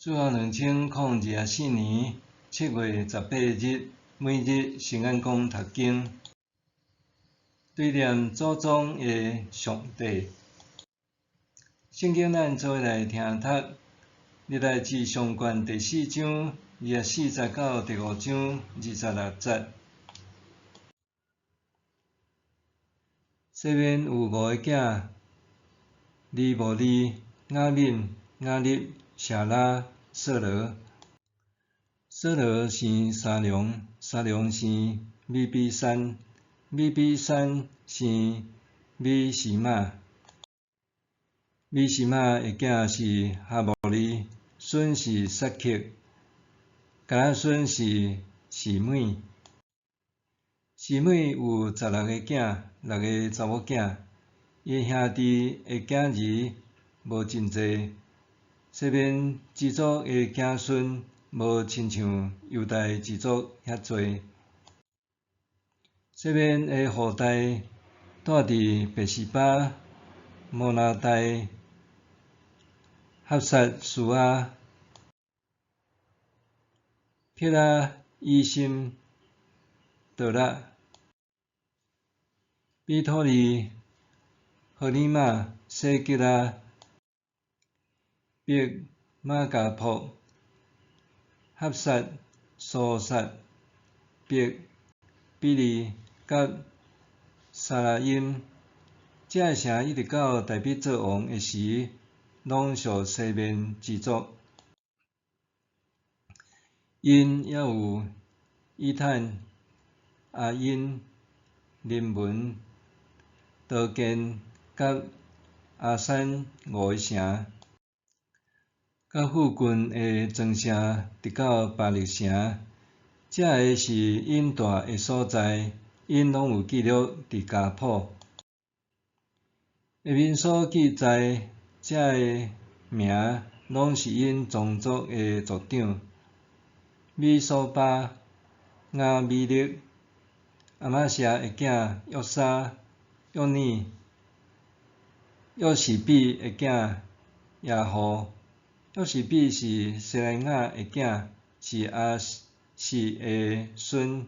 主后2024年7月18日，每日圣安宫读经，对念祖宗的上帝。圣经咱做伙来听读，历代志上卷第4章240到第5章26节。西面有5个囝：利摩利、雅敏、雅利、舍拉、瑟罗。瑟罗生沙龙，沙龙生米比山，米比山生米西玛。米西玛的囝是哈摩利，孙是撒克，甲孙是示每。示每有16个囝，6个查某囝。伊兄弟的囝儿无真济，西面支族的子孙无亲像犹大支族遐济。西面的后代住伫别是巴、摩拉代、哈萨苏亚、撇拉、伊心、德拉、比托利、荷利玛、西吉拉、别马加卜、哈萨、苏萨、别比利、甲撒拉因。这个城一直到大必做王的时，拢属西面支族。因也有伊坦、阿因、林文、多根、甲阿山5个城，甲附近的庄城直到巴力城。这个是因住的所在，因拢有记录伫家谱。下面所记载这个名，拢是因宗族的族长：米索巴、亚米勒、阿玛谢的囝约沙、约尼、约士比的囝亚胡。约士比是西莱亚的囝，是阿士的孙。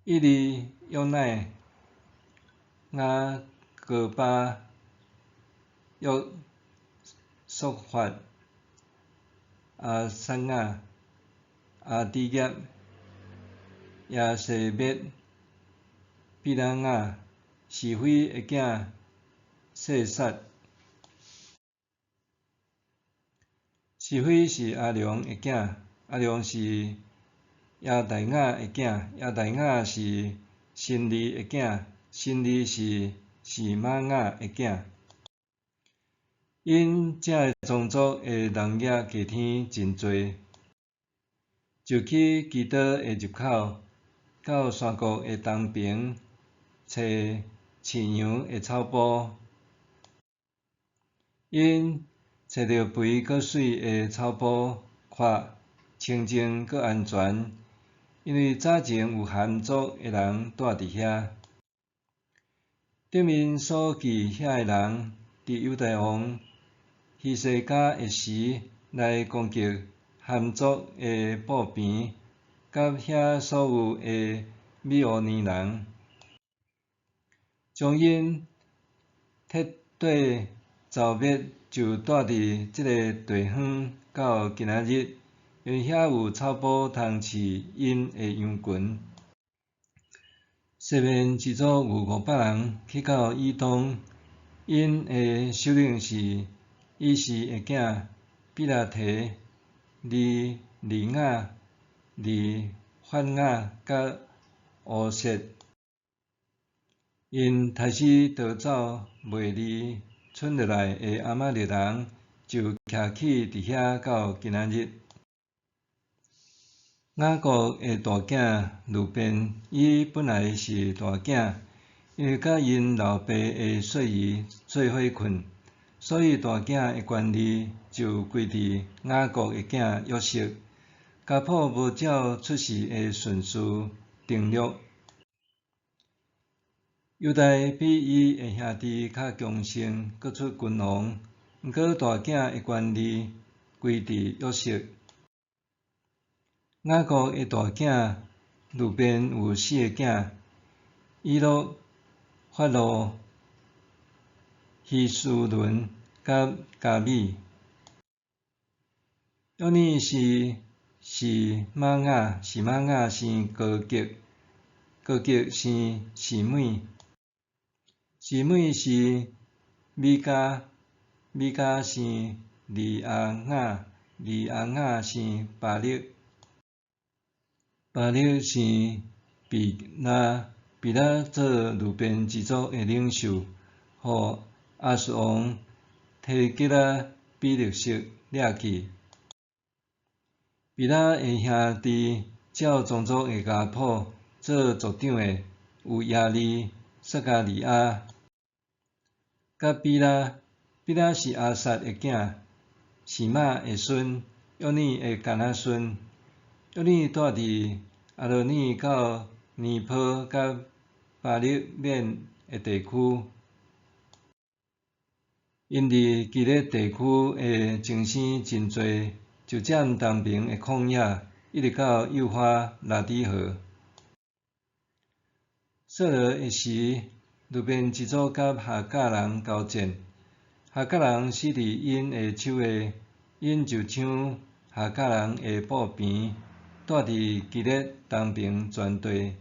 伊利、约乃、雅各巴、约束法、阿珊亚、阿底业、亚舍别、比拉雅、是非的囝谢撒。是非是阿良的囝，阿良是亚大雅的囝，亚大雅是辛利的囝，辛利是示玛雅的囝。因这宗族的人业加天真多，就去基督的入口，到山谷的东边，找饲羊的草埔。因找到肥搁水的草埔，看清净搁安全，因为早前有汉族的人住伫遐。顶面所记遐的人，伫犹大王希西家的时来攻击汉族的布边，甲遐所有的米乌尼人，将因彻底剿灭，就住伫即个地方到今仔日，因为遐有草埔通饲因的羊群。西面支族有500人去到以东，因的首领是伊士的囝比拉提、利亚、利法雅甲乌瑟。因开始逃走，袂离剩落来的阿玛力人，就徛起伫遐到今仔日。雅各的大囝路便，伊本来是大囝，因为甲因老爸的细姨做伙困，所以大囝的权利就归伫雅各的囝约瑟。家谱无照出世的顺序定录。犹大比伊的兄弟较强盛，搁出君王，毋过大囝的权利归伫约瑟。雅各的大囝路边有4个囝，以诺、法路、希斯伦甲加米。约尼是玛雅生高吉，高吉生示每，示每是米迦，米迦生利阿雅，利阿雅生巴勒，巴勒生比拉，比拉做路边支族的领袖，互亚述王提吉拉比勒色掠去。比拉的兄弟照宗族的家谱做族长的有亚利、撒加利亚、甲比拉。比拉是亚萨的囝，示玛的孙，约尼的干仔孙。约尼住伫阿罗尼到尼坡甲巴勒免的地区。因伫基列地区的情生真侪，就占东边的旷野，一直到幼发拉底河。扫罗的时，路边支族甲夏甲人交战，夏甲人死伫因的手下，因就抢夏甲人的布边，住伫基列东边全地。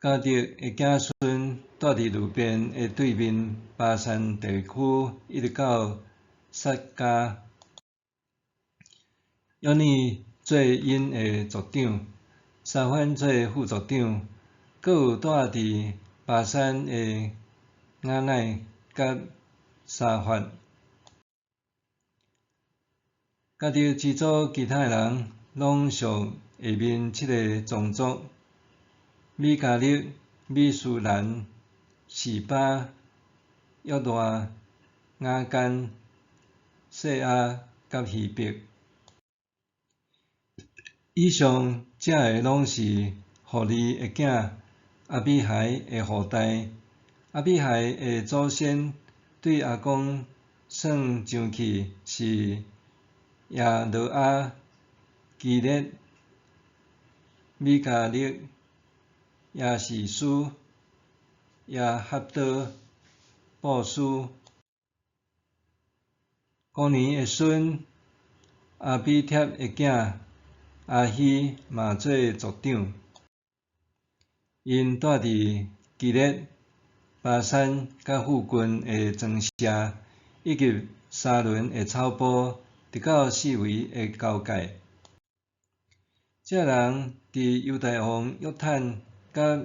迦得的子孙住伫路边的对面巴珊地区，一直到撒迦。约尼做因的族长，沙番做副族长，阁有住伫巴珊的雅乃甲沙法。迦得支族其他人拢属下面7个宗族：米迦勒、米舒兰、示巴、约拉、雅干、细亚甲希伯。以上这个拢是互利的囝阿比海的后代。阿比海的祖先对阿公算上去是亚罗阿、基列、米迦勒、亚士书、亚哈多、布斯。古年的孙阿比帖的囝阿希嘛做族长，因住伫基列、巴珊甲附近的庄舍，以及沙伦的草埔，直到四围的交界。这人伫犹大王约坦甲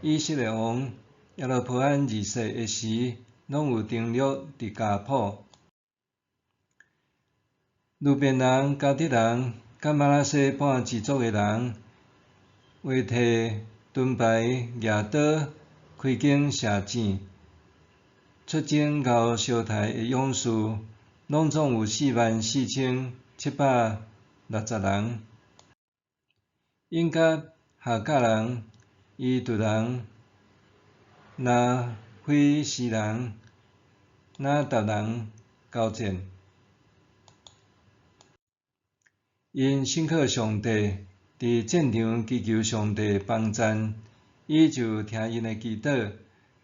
以色列王耶罗波安二世的时，拢有登录伫家谱。路边人、迦得人甲玛拿西半支族的人，为替盾牌举刀，开弓射箭，出征咬小台的勇士，拢总有44760人。因甲夏甲人、伊杜人、拿菲斯人、拿达人交战。因信靠上帝，伫战场祈求上帝帮赞，伊就听因的祈祷，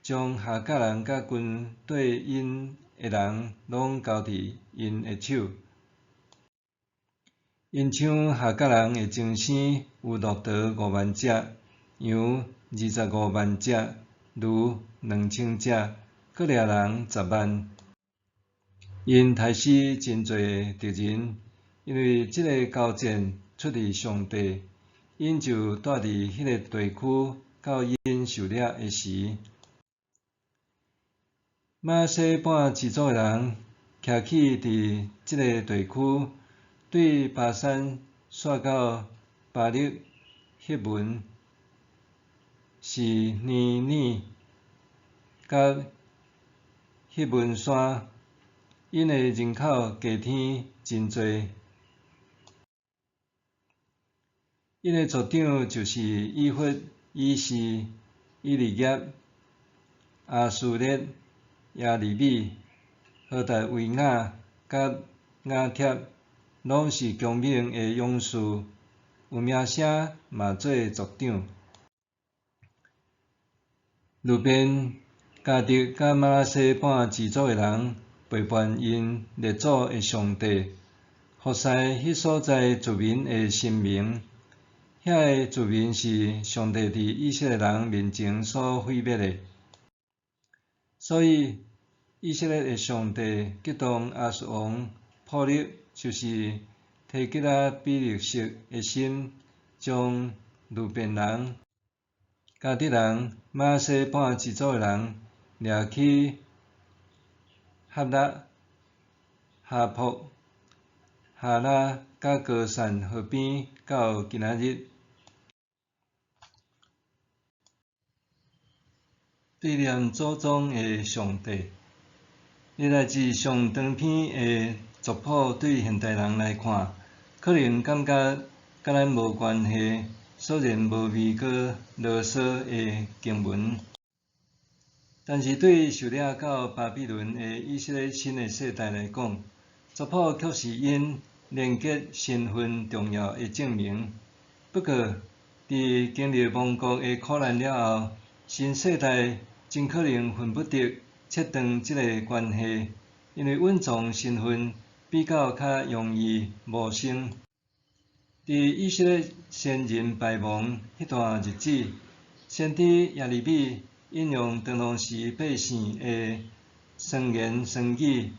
将夏甲人甲军队因的人拢交伫因的手。因抢夏甲人的精生有骆驼5万只，羊25万只，驴2000只，搁掠人10万。因杀死真侪敌人。因为这个交战出于上帝，因就住伫迄个地区，到因受掠的时。玛拿西半支族的人徛起伫这个地区，对巴珊煞到巴勒、赫文、是尼尼甲赫文山，因的人口加添真侪。因的族长就是以弗、以士、以利亚、阿苏列、亚利米、何大维亚甲亚帖拢是强猛的勇士，有名声嘛做族长。路边加迪甲马拉西半支族的人背叛因列祖的上帝，服侍迄所在族民的神明。遐个族民是上帝伫以色列人面前所毁灭的，所以以色列的上帝激动亚述王破例，就是提吉拉比利色的心，将路边人、加迪人、马拉西半支族的人掠去哈拉、哈卜、哈拉甲高山河边，到今仔日。纪念祖宗的上帝，历代志上长篇的族谱，对现代人来看，可能感觉甲咱无关系，索然无味阁啰嗦的经文。但是对受掠到巴比伦的以色列新的世代来讲，族谱却是因连结身份重要的证明。不过，伫经历亡国的苦难了后，新世代真可能分不得切断这个关系，因为稳重身份比较容易无生。伫以色列先人败亡迄段日子，先知耶利米引用当当时百姓的酸言酸语。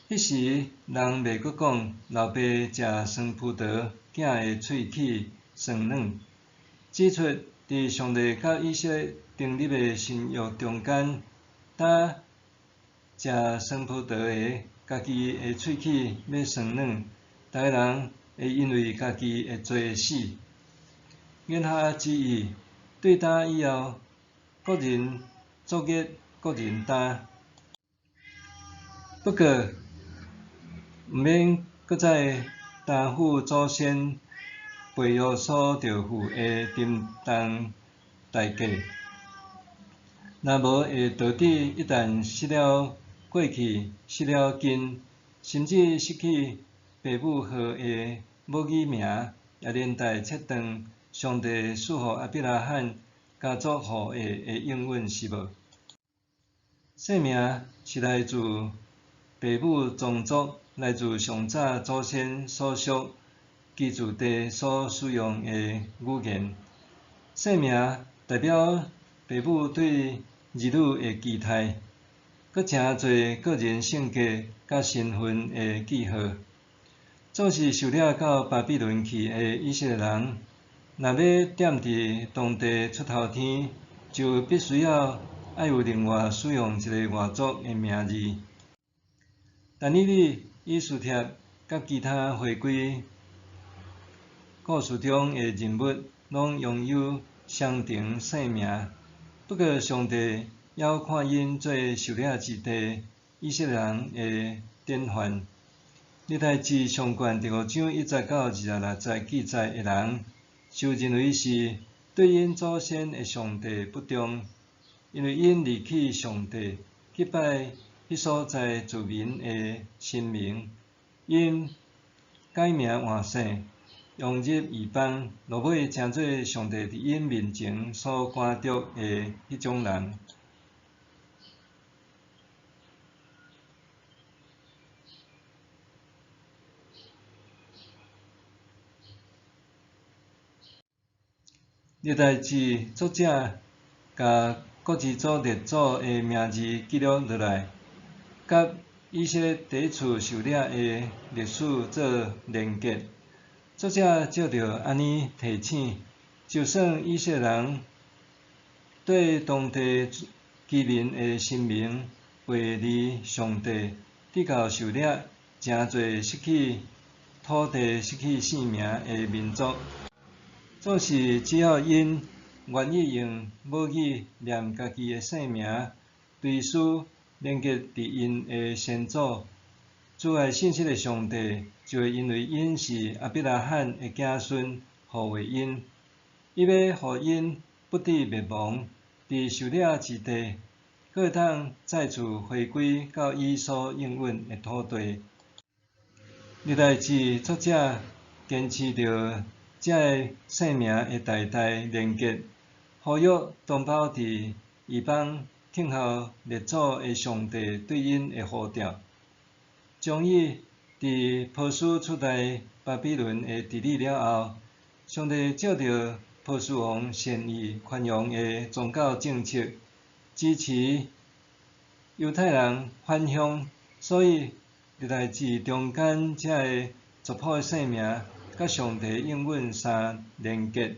迄时人袂阁讲老爸食酸葡萄，囝的喙齿酸软，指出伫上帝甲以色列订立的新约中间，呾食酸葡萄的，家己的喙齿要酸软，逐个人会因为家己会做死。言下之意，对呾以后，各人作孽，各人担。不过，毋免搁再担负祖先培育所着负的沉重代价。若无会导致一旦失了过去，失了根，甚至失去父母号的母语名，也连带切断上帝赐予亚伯拉罕家族后裔的应允，是无？姓名是来自父母宗族，来自上早祖先所属居住地所使用的语言。姓名代表父母对儿女的期待，搁诚侪个人性格甲身份的记号。总是受掠到巴比伦去的以色列人，若要踮伫当地出头天，就必须要爱有另外使用一个外族的名字。但以理、以斯帖甲其他回归故事中的人物，拢拥有相同姓名。不过，上帝要看因做受掠之地以色列人的典范。历代志上卷第5章1节到26节记载的人，就认为是对因祖先的上帝不忠，因为因离弃上帝，去拜迄所在族民的神明，因改名换姓，融入异邦，落尾成做上帝伫因面前所赶逐的迄种人。历代志作者甲各支族列祖的名字记录落来，甲以色列第一次受掠的历史做连结。作者照着安尼提醒，就算以色列人对当地居民的神明背离上帝，直到受掠，诚侪失去土地、失去性命的民族，总是只要因愿意用母语念家己的姓名，对事连结伫因的先祖，主爱信息的上帝就会因为因是亚伯拉罕的子孙，护卫因，伊要互因不致灭亡，伫受掠之地，佫会当再次回归到伊所应允的土地。历代志作者坚持着这个生命会代代连结，呼吁同胞伫异邦听候列祖的上帝对因的呼召，将伊伫波斯出代巴比伦的治理了后，上帝照着波斯王善意宽容的宗教政策，支持犹太人返乡，所以历代志中间这个族谱的姓名，甲上帝应允相连结。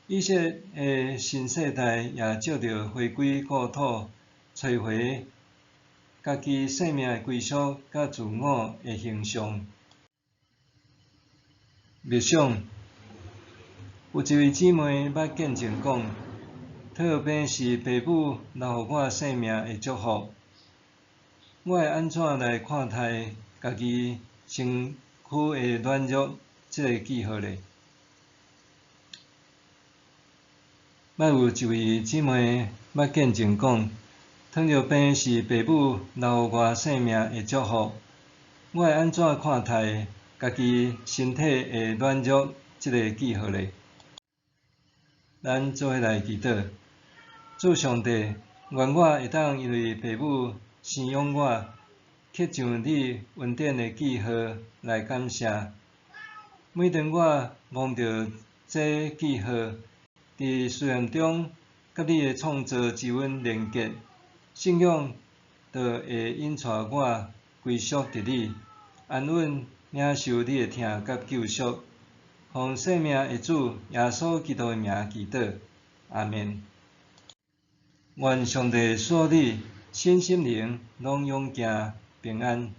以色列的新世代也照着回归故土，找回家己生命的归属甲自我的形象。默想，有一位姊妹捌见证讲，特病是爸母留予我生命的祝福。我会安怎来看待家己身躯的软弱这个记号呢？捌有一位姊妹捌见证讲，糖尿病是爸母留予我生命的祝福。我会安怎看待家己身体的软弱这个记号呢？咱做伙来祈祷，主上帝，愿我会当因为爸母生养我，刻上你恩典的记号来感谢。每当我望到这记号，伫思念中甲你的创造之恩连结，信仰就会引带我归属伫你，安稳领受你的疼甲救赎。奉生命的主耶稣基督的名祈祷，阿门。愿上帝赐你身心灵拢永行平安。